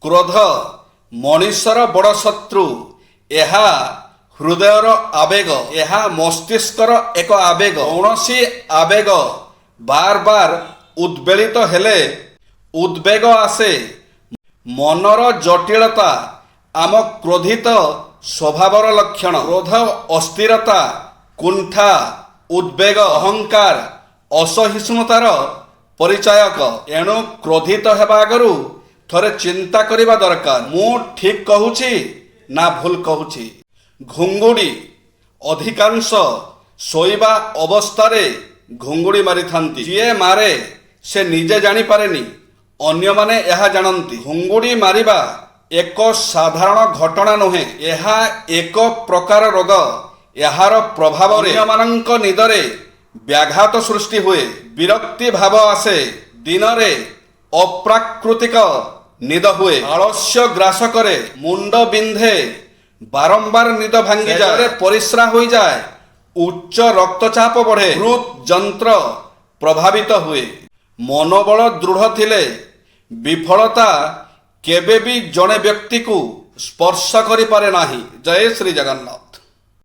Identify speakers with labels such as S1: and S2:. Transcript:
S1: କ୍ରୋଧ ମଣିଷର ବଡ଼ ଶତ୍ରୁ। ଏହା ହୃଦୟର ଆବେଗ, ଏହା ମସ୍ତିଷ୍କର ଏକ ଆବେଗ। କୌଣସି ଆବେଗ ବାର ବାର ଉଦ୍ବେଳିତ ହେଲେ ଉଦ୍ବେଗ ଆସେ। ମନର ଜଟିଳତା ଆମ କ୍ରୋଧିତ ସ୍ୱଭାବର ଲକ୍ଷଣ। କ୍ରୋଧ ଅସ୍ଥିରତା, କୁଣ୍ଠା, ଉଦ୍ବେଗ, ଅହଙ୍କାର, ଅସହିଷ୍ଣୁତାର ପରିଚାୟକ। ଏଣୁ କ୍ରୋଧିତ ହେବା ଆଗରୁ ଥରେ ଚିନ୍ତା କରିବା ଦରକାର, ମୁଁ ଠିକ୍ କହୁଛି ନା ଭୁଲ କହୁଛି। ଘୁଙ୍ଗୁଡ଼ି ଅଧିକାଂଶ ଶୋଇବା ଅବସ୍ଥାରେ ଘୁଙ୍ଗୁଡ଼ି ମାରିଥାନ୍ତି। ଯିଏ ମାରେ ସେ ନିଜେ ଜାଣିପାରେନି, ଅନ୍ୟମାନେ ଏହା ଜାଣନ୍ତି। ଘୁଙ୍ଗୁଡ଼ି ମାରିବା ଏକ ସାଧାରଣ ଘଟଣା ନୁହେଁ, ଏହା ଏକ ପ୍ରକାର ରୋଗ। ଏହାର ପ୍ରଭାବରେ ଅନ୍ୟମାନଙ୍କ ନିଦରେ ବ୍ୟାଘାତ ସୃଷ୍ଟି ହୁଏ, ବିରକ୍ତି ଭାବ ଆସେ, ଦିନରେ ଅପ୍ରାକୃତିକ ନିଦ ହୁଏ, ଆଳସ୍ୟ ଗ୍ରାସ କରେ, ମୁଣ୍ଡ ବିନ୍ଧେ, ବାରମ୍ବାର ନିଦ ଭାଙ୍ଗିଯାଏ, ପରିସ୍ରା ହୋଇଯାଏ, ଉଚ୍ଚ ରକ୍ତଚାପ ବଢ଼େ, ହୃଦଯନ୍ତ୍ର ପ୍ରଭାବିତ ହୁଏ। ମନୋବଳ ଦୃଢ଼ ଥିଲେ ବିଫଳତା କେବେ ବି ଜଣେ ବ୍ୟକ୍ତିକୁ ସ୍ପର୍ଶ କରିପାରେ ନାହିଁ। ଜୟ ଶ୍ରୀ ଜଗନ୍ନାଥ।